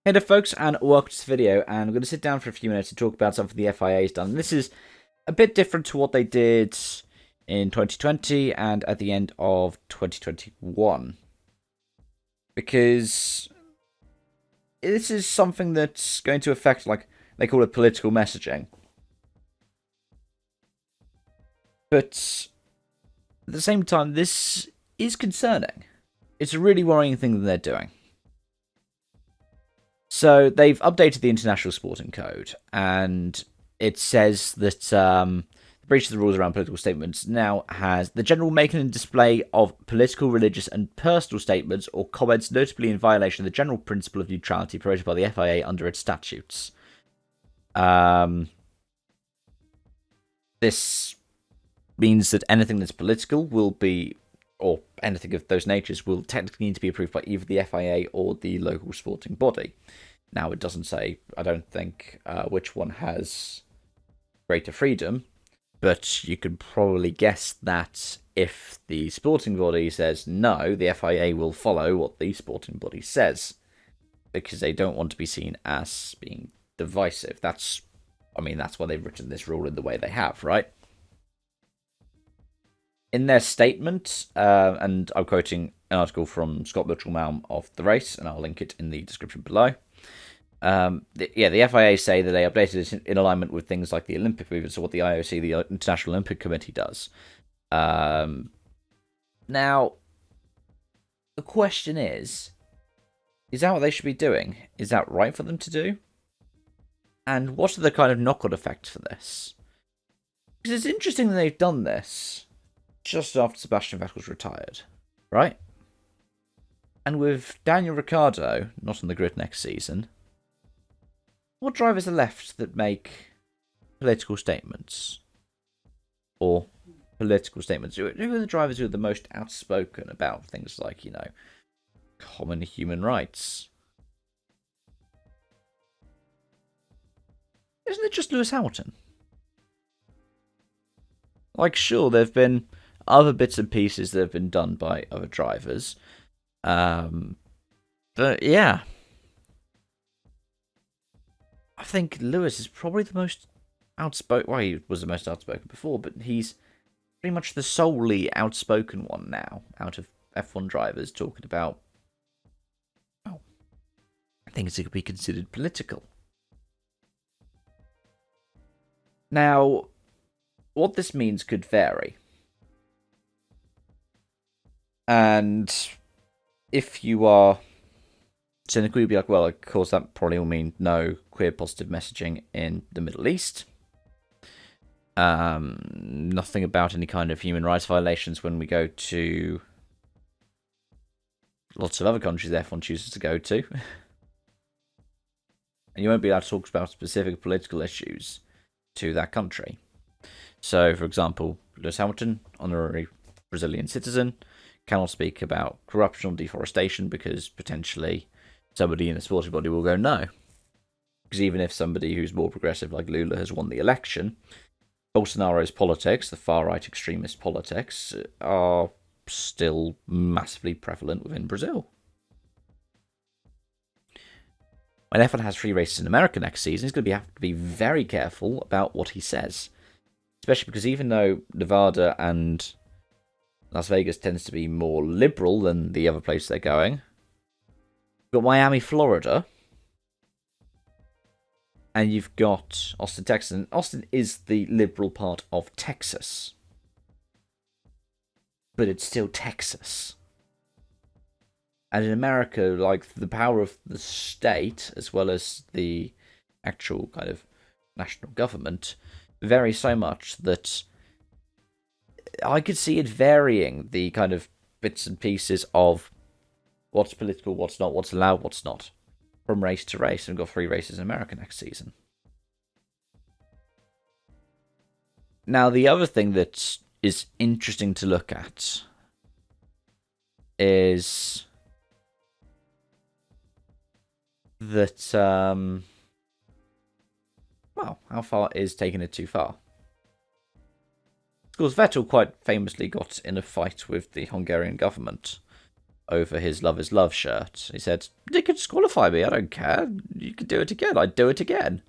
Hey there folks, and welcome to this video, and I'm going to sit down for a few minutes to talk about something the FIA has done. This is a bit different to what they did in 2020 and at the end of 2021, because this is something that's going to affect, like, they call it political messaging. But at the same time, this is concerning. It's a really worrying thing that they're doing. So they've updated the International Sporting Code, and it says that the breach of the rules around political statements now has the general making and display of political, religious, and personal statements or comments notably in violation of the general principle of neutrality promoted by the FIA under its statutes. This means that anything that's political will be, or anything of those natures, will technically need to be approved by either the FIA or the local sporting body. Now, it doesn't say, I don't think, which one has greater freedom, but you could probably guess that if the sporting body says no, the FIA will follow what the sporting body says, because they don't want to be seen as being divisive. That's why they've written this rule in the way they have, right? In their statement, and I'm quoting an article from Scott Mitchell-Malm of the race, and I'll link it in the description below. The FIA say that they updated it in alignment with things like the Olympic movement, so what the IOC, the International Olympic Committee, does. Now, the question is that what they should be doing? Is that right for them to do? And what are the kind of knock-on effects for this? Because it's interesting that they've done this just after Sebastian Vettel's retired, right? And with Daniel Ricciardo not on the grid next season, what drivers are left that make political statements? Or political statements? Who are the drivers who are the most outspoken about things like, common human rights? Isn't it just Lewis Hamilton? Like, sure, there have been other bits and pieces that have been done by other drivers. But yeah. I think Lewis is probably the most outspoken. Well, he was the most outspoken before, but he's pretty much the solely outspoken one now out of F1 drivers talking about, things that could be considered political. Now, what this means could vary. And if you are cynical, you'd be like, well, of course, that probably will mean no queer positive messaging in the Middle East. Nothing about any kind of human rights violations when we go to lots of other countries F1 chooses to go to. And you won't be allowed to talk about specific political issues to that country. So, for example, Lewis Hamilton, honorary Brazilian citizen, cannot speak about corruption or deforestation because potentially somebody in the sporting body will go no. Because even if somebody who's more progressive like Lula has won the election, Bolsonaro's politics, the far-right extremist politics, are still massively prevalent within Brazil. When F1 has 3 races in America next season, he's going to have to be very careful about what he says. Especially because even though Nevada and Las Vegas tends to be more liberal than the other place they're going, you've got Miami, Florida, and you've got Austin, Texas. And Austin is the liberal part of Texas. But it's still Texas. And in America, like, the power of the state, as well as the actual kind of national government, vary so much that I could see it varying the kind of bits and pieces of what's political, what's not, what's allowed, what's not, from race to race. And we've got 3 races in America next season. Now, the other thing that is interesting to look at is that, how far is taking it too far? Of course, Vettel quite famously got in a fight with the Hungarian government over his Love is Love shirt. He said, "They could disqualify me. I don't care. You could do it again. I'd do it again."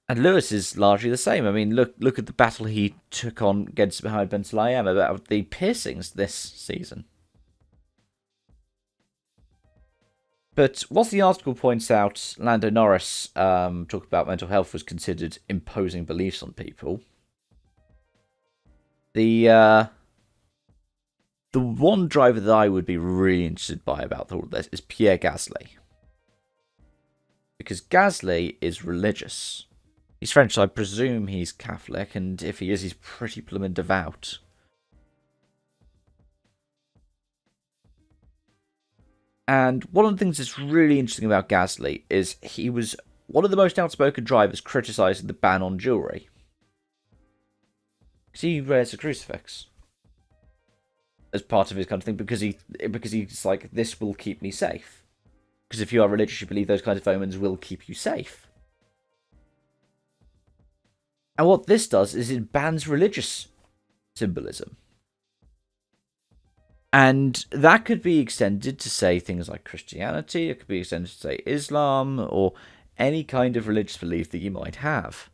And Lewis is largely the same. I mean, look at the battle he took on against Mohammed Ben Sulayem about the piercings this season. But whilst the article points out Lando Norris talked about mental health was considered imposing beliefs on people, the one driver that I would be really interested by about all of this is Pierre Gasly. Because Gasly is religious. He's French, so I presume he's Catholic, and if he is, he's pretty blooming devout. And one of the things that's really interesting about Gasly is he was one of the most outspoken drivers criticising the ban on jewellery. Because he wears a crucifix as part of his kind of thing, because he's like, this will keep me safe. Because if you are religious, you believe those kinds of omens will keep you safe. And what this does is it bans religious symbolism. And that could be extended to, say, things like Christianity. It could be extended to, say, Islam, or any kind of religious belief that you might have.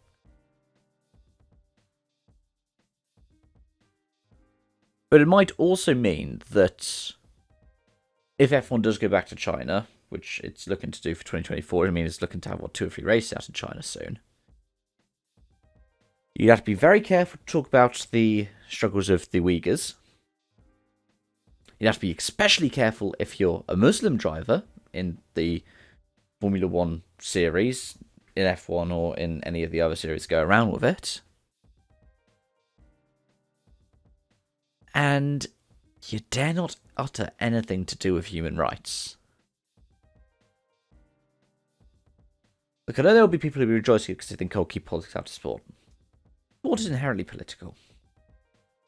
But it might also mean that if F1 does go back to China, which it's looking to do for 2024, I mean, it's looking to have, 2 or 3 races out in China soon, you have to be very careful to talk about the struggles of the Uyghurs. You have to be especially careful if you're a Muslim driver in the Formula 1 series, in F1 or in any of the other series that go around with it. And you dare not utter anything to do with human rights. Look, I know there will be people who will be rejoicing because they think, oh, keep politics out of sport. Sport is inherently political.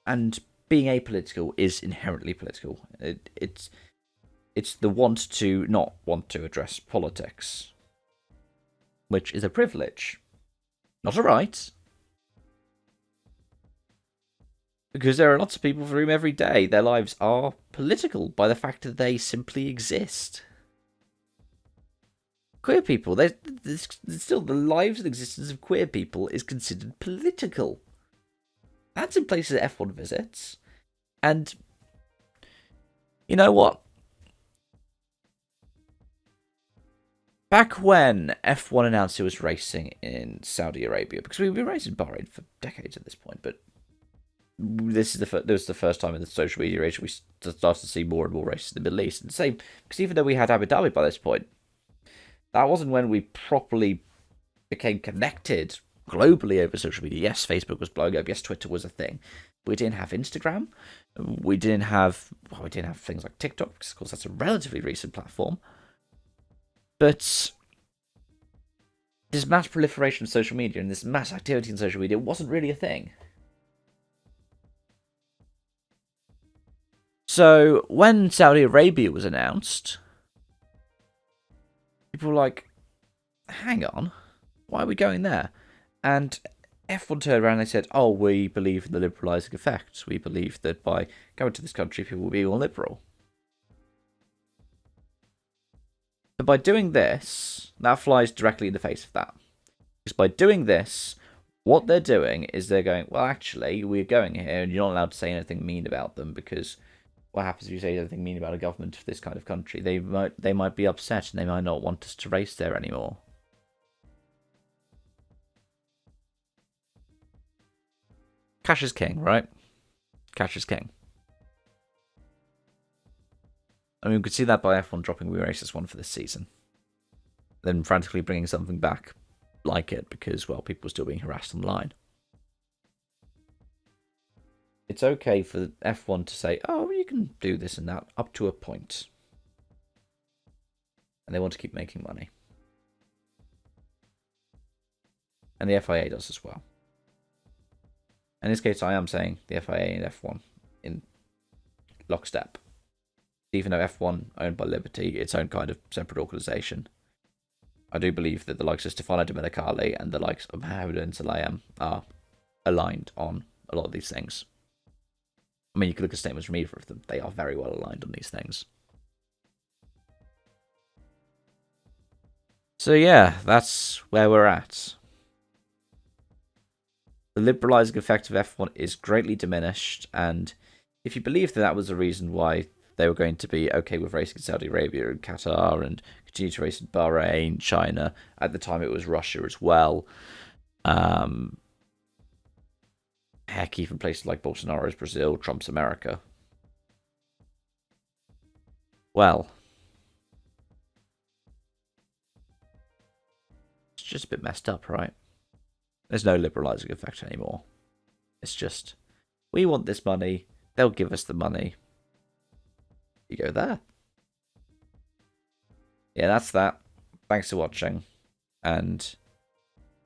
And being apolitical is inherently political. It's the want to not want to address politics, which is a privilege, not a right. Because there are lots of people for whom every day their lives are political by the fact that they simply exist. Queer people, still the lives and existence of queer people is considered political. That's in places that F1 visits. And you know what? Back when F1 announced it was racing in Saudi Arabia, because we've been racing in Bahrain for decades at this point, but this was the first time in the social media age we started to see more and more races in the Middle East. And the same, because even though we had Abu Dhabi by this point, that wasn't when we properly became connected globally over social media. Yes, Facebook was blowing up. Yes, Twitter was a thing. We didn't have Instagram. We didn't have things like TikTok, because of course that's a relatively recent platform. But this mass proliferation of social media and this mass activity in social media wasn't really a thing. So when Saudi Arabia was announced, people were like, hang on, why are we going there? And F1 turned around and they said, oh, we believe in the liberalising effects. We believe that by going to this country, people will be more liberal. But by doing this, that flies directly in the face of that. Because by doing this, what they're doing is they're going, well, actually, we're going here and you're not allowed to say anything mean about them, because what happens if you say anything mean about a government of this kind of country? They might be upset and they might not want us to race there anymore. Cash is king, right? Cash is king. I mean, we could see that by F1 dropping We Race as one for this season. Then frantically bringing something back like it because, well, people were still being harassed online. It's okay for F1 to say, oh, you can do this and that up to a point. And they want to keep making money. And the FIA does as well. In this case, I am saying the FIA and F1 in lockstep. Even though F1 owned by Liberty, its own kind of separate organisation, I do believe that the likes of Stefano Domenicali and the likes of Mohammed Ben Sulayem are aligned on a lot of these things. I mean, you could look at statements from either of them. They are very well aligned on these things. So yeah, that's where we're at. The liberalizing effect of F1 is greatly diminished, and if you believe that that was the reason why they were going to be okay with racing in Saudi Arabia and Qatar and continue to race in Bahrain, China, at the time it was Russia as well. Heck, even places like Bolsonaro's Brazil, Trump's America. Well, it's just a bit messed up, right? There's no liberalizing effect anymore. It's just, we want this money, they'll give us the money. You go there. Yeah, that's that. Thanks for watching. And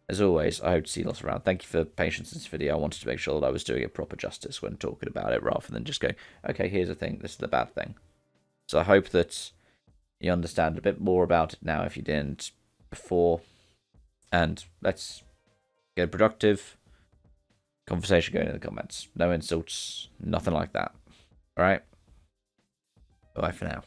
as always, I hope to see you lots around. Thank you for patience in this video. I wanted to make sure that I was doing it proper justice when talking about it, rather than just going, okay, here's the thing, this is the bad thing. So I hope that you understand a bit more about it now if you didn't before. And let's get a productive conversation going in the comments. No insults, nothing like that. Alright? Bye for now.